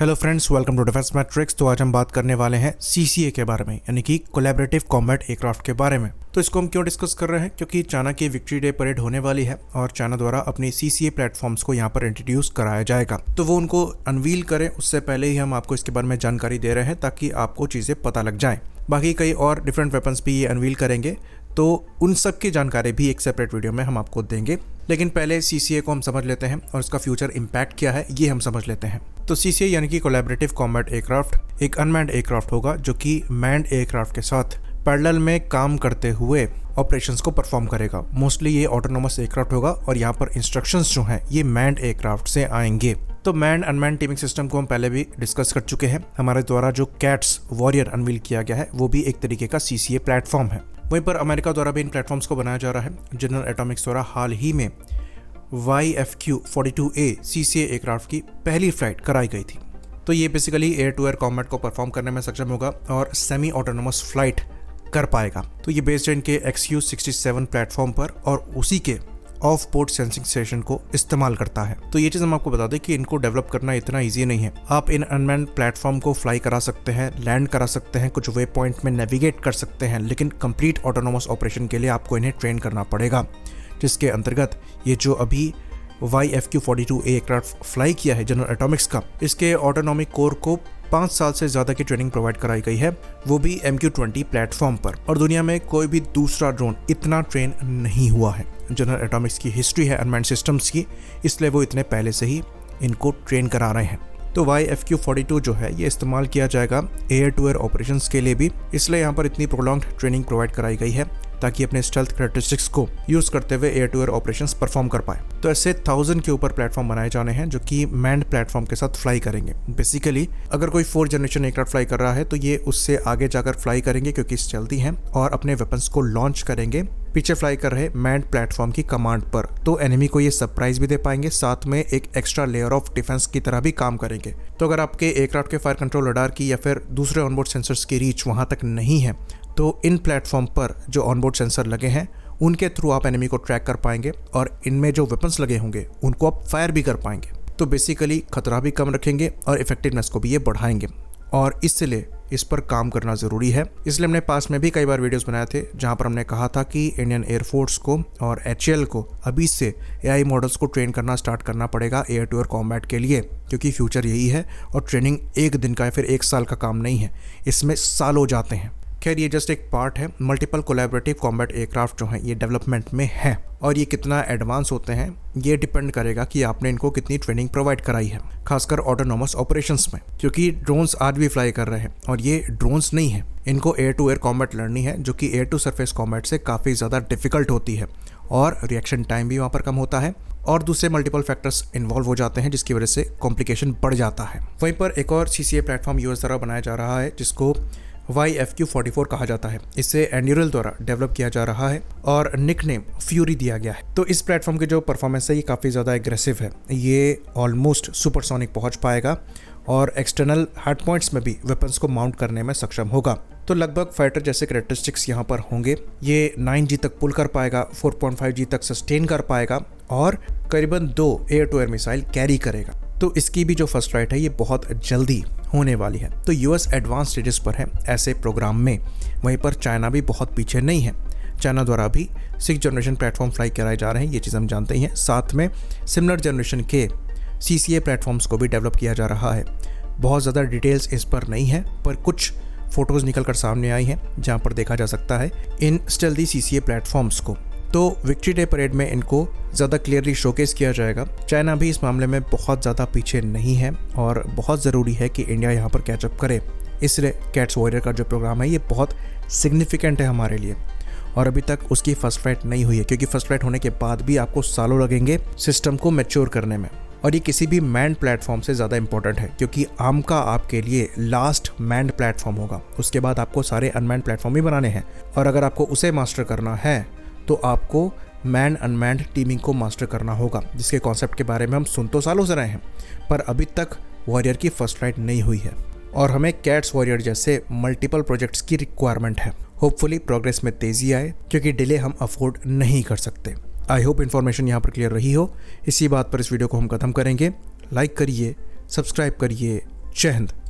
Hello friends, welcome to defence matrix. तो आज हम बात करने वाले हैं सीसीए के बारे में, यानी कि कोलैबोरेटिव कॉम्बैट एयरक्राफ्ट के बारे में। तो इसको हम क्यों डिस्कस कर रहे हैं? क्योंकि चाइना की विक्ट्री डे परेड होने वाली है और चाइना द्वारा अपनी सीसीए प्लेटफॉर्म्स को यहाँ पर इंट्रोड्यूस कराया जाएगा। तो वो उनको अनवील करें उससे पहले ही हम आपको इसके बारे में जानकारी दे रहे हैं ताकि आपको चीज़ें पता लग जाएं। बाकी कई और डिफरेंट वेपन्स भी ये अनवील करेंगे, तो उन सब की जानकारी भी एक सेपरेट वीडियो में हम आपको देंगे। लेकिन पहले सीसीए को हम समझ लेते हैं और इसका फ्यूचर इम्पैक्ट क्या है ये हम समझ लेते हैं। तो सीसीए यानी कि कोलैबोरेटिव कॉम्बैट एयरक्राफ्ट एक अनमैन्ड एयरक्राफ्ट होगा जो कि मैन्ड एयरक्राफ्ट के साथ पैरेलल में काम करते हुए ऑपरेशंस को परफॉर्म करेगा। मोस्टली ये ऑटोनोमस एयरक्राफ्ट होगा और यहाँ पर इंस्ट्रक्शंस जो हैं ये मैन्ड एयरक्राफ्ट से आएंगे। तो मैन्ड अनमैन्ड टीमिंग सिस्टम को हम पहले भी डिस्कस कर चुके हैं। हमारे द्वारा जो कैट्स वॉरियर अनवील किया गया है वो भी एक तरीके का सीसीए प्लेटफॉर्म है। वहीं पर अमेरिका द्वारा भी इन प्लेटफॉर्म्स को बनाया जा रहा है। जनरल एटॉमिक्स द्वारा हाल ही में YFQ-42A सीसीए एयरक्राफ्ट की पहली फ्लाइट कराई गई थी। तो ये basically air to air combat को परफॉर्म करने में सक्षम होगा और सेमी ऑटोनोमस फ्लाइट कर पाएगा। तो ये बेस्ड है इनके XQ-67 प्लेटफॉर्म पर और उसी के ऑफ बोर्ड सेंसिंग स्टेशन को इस्तेमाल करता है। तो ये चीज़ हम आपको बता दें कि इनको डेवलप करना इतना ईजी नहीं है। आप इन अनमैन्ड प्लेटफॉर्म को फ्लाई करा सकते हैं, लैंड करा सकते हैं, कुछ वे पॉइंट में नेविगेट कर सकते हैं, लेकिन कंप्लीट ऑटोनोमस ऑपरेशन के लिए आपको इन्हें ट्रेन करना पड़ेगा, जिसके अंतर्गत ये जो अभी YFQ-42A एयरक्राफ्ट फ्लाई किया है जनरल एटॉमिक्स का, इसके ऑटोनॉमिक कोर को 5 साल से ज़्यादा की ट्रेनिंग प्रोवाइड कराई गई है, वो भी MQ-20 प्लेटफॉर्म पर। और दुनिया में कोई भी दूसरा ड्रोन इतना ट्रेन नहीं हुआ है। जनरल एटॉमिक्स की हिस्ट्री है अनमैन्ड सिस्टम्स की, इसलिए वो इतने पहले से ही इनको ट्रेन करा रहे हैं। तो YFQ-42 जो है ये इस्तेमाल किया जाएगा एयर टू एयर ऑपरेशंस के लिए भी, इसलिए यहाँ पर इतनी प्रोलॉन्ग्ड ट्रेनिंग प्रोवाइड कराई गई है ताकि अपने स्टेल्थ कैरेक्टरिस्टिक्स को यूज करते हुए air to air operations perform कर पाए। तो ऐसे 1000 के ऊपर प्लेटफॉर्म बनाए जाने हैं जो कि मैन्ड प्लेटफॉर्म के साथ फ्लाई करेंगे। बेसिकली अगर कोई 4th जनरेशन एयरक्राफ्ट फ्लाई कर रहा है तो ये उससे आगे जाकर फ्लाई करेंगे क्योंकि स्टेल्थी हैं और अपने वेपन्स को लॉन्च करेंगे पीछे फ्लाई कर रहे मैन्ड प्लेटफॉर्म की कमांड पर। तो एनिमी को ये सरप्राइज भी दे पाएंगे, साथ में एक एक्स्ट्रा लेयर ऑफ डिफेंस की तरह भी काम करेंगे। तो अगर आपके एयरक्राफ्ट के फायर कंट्रोल रडार की या फिर दूसरे ऑनबोर्ड सेंसर्स की रीच वहां तक नहीं है तो इन प्लेटफॉर्म पर जो ऑनबोर्ड सेंसर लगे हैं उनके थ्रू आप एनिमी को ट्रैक कर पाएंगे और इनमें जो वेपन्स लगे होंगे उनको आप फायर भी कर पाएंगे। तो बेसिकली खतरा भी कम रखेंगे और इफेक्टिवनेस को भी ये बढ़ाएंगे और इसलिए इस पर काम करना ज़रूरी है। इसलिए हमने पास में भी कई बार वीडियोस बनाए थे जहां पर हमने कहा था कि इंडियन एयरफोर्स को और HAL को अभी से AI मॉडल्स को ट्रेन करना स्टार्ट करना पड़ेगा एयर टू एयर कॉम्बैट के लिए, क्योंकि फ्यूचर यही है और ट्रेनिंग एक दिन का या फिर 1 साल का काम नहीं है, इसमें सालों जाते हैं। खैर ये जस्ट एक पार्ट है। मल्टीपल कोलैबोरेटिव कॉम्बैट एयरक्राफ्ट जो हैं ये डेवलपमेंट में है और ये कितना एडवांस होते हैं ये डिपेंड करेगा कि आपने इनको कितनी ट्रेनिंग प्रोवाइड कराई है, खासकर ऑटोनोमस ऑपरेशंस में, क्योंकि ड्रोन्स आज भी फ्लाई कर रहे हैं और ये ड्रोन्स नहीं है। इनको एयर टू एयर कॉम्बैट लड़नी है जो कि एयर टू सरफेस कॉम्बैट से काफ़ी ज़्यादा डिफिकल्ट होती है और रिएक्शन टाइम भी वहाँ पर कम होता है और दूसरे मल्टीपल फैक्टर्स इन्वॉल्व हो जाते हैं जिसकी वजह से कॉम्प्लिकेशन बढ़ जाता है। वहीं पर एक और सीसीए प्लेटफॉर्म यूएस द्वारा बनाया जा रहा है जिसको YFQ-44 कहा जाता है। इसे एंड्यूरल द्वारा डेवलप किया जा रहा है और निकनेम फ्यूरी दिया गया है। तो इस प्लेटफॉर्म की जो परफॉर्मेंस है ये काफ़ी ज़्यादा एग्रेसिव है। ये ऑलमोस्ट सुपरसोनिक पहुंच पाएगा और एक्सटर्नल हार्ड पॉइंट्स में भी वेपन्स को माउंट करने में सक्षम होगा। तो लगभग फाइटर जैसे कैरेक्टरिस्टिक्स यहाँ पर होंगे। ये 9G तक पुल कर पाएगा, 4.5G तक सस्टेन कर पाएगा और करीबन 2 air to air missile carry करेगा। तो इसकी भी जो फर्स्ट फ्लाइट है ये बहुत जल्दी होने वाली है। तो यूएस एडवांस स्टेजेस पर है ऐसे प्रोग्राम में। वहीं पर चाइना भी बहुत पीछे नहीं है। चाइना द्वारा भी 6th जनरेशन प्लेटफॉर्म फ्लाई कराए जा रहे हैं, ये चीज़ हम जानते ही हैं। साथ में सिमिलर जनरेशन के सीसीए प्लेटफॉर्म्स को भी डेवलप किया जा रहा है। बहुत ज़्यादा डिटेल्स इस पर नहीं है, पर कुछ फोटोज़ निकल कर सामने आई हैं जहाँ पर देखा जा सकता है इन स्टेल्दी सीसीए प्लेटफॉर्म्स को। तो विक्ट्री डे परेड में इनको ज़्यादा क्लियरली शोकेस किया जाएगा। चाइना भी इस मामले में बहुत ज़्यादा पीछे नहीं है और बहुत ज़रूरी है कि इंडिया यहाँ पर कैचअप करे। इसलिए कैट्स वॉरियर का जो प्रोग्राम है ये बहुत सिग्निफिकेंट है हमारे लिए और अभी तक उसकी फर्स्ट फ्लाइट नहीं हुई है, क्योंकि फर्स्ट फ्लाइट होने के बाद भी आपको सालों लगेंगे सिस्टम को मैच्योर करने में। और ये किसी भी मैन्ड प्लेटफॉर्म से ज़्यादा इंपॉर्टेंट है क्योंकि आर्म का आपके लिए लास्ट मैन्ड प्लेटफॉर्म होगा। उसके बाद आपको सारे अनमैन्ड प्लेटफॉर्म ही बनाने हैं और अगर आपको उसे मास्टर करना है तो आपको मैन अनमैन्ड टीमिंग को मास्टर करना होगा, जिसके कॉन्सेप्ट के बारे में हम सुन तो सालों से रहे हैं पर अभी तक वॉरियर की फर्स्ट फ्लाइट नहीं हुई है और हमें कैट्स वॉरियर जैसे मल्टीपल प्रोजेक्ट्स की रिक्वायरमेंट है। होपफुली प्रोग्रेस में तेज़ी आए क्योंकि डिले हम अफोर्ड नहीं कर सकते। आई होप इन्फॉर्मेशन यहाँ पर क्लियर रही हो। इसी बात पर इस वीडियो को हम खत्म करेंगे। लाइक करिए, सब्सक्राइब करिए, जय हिंद।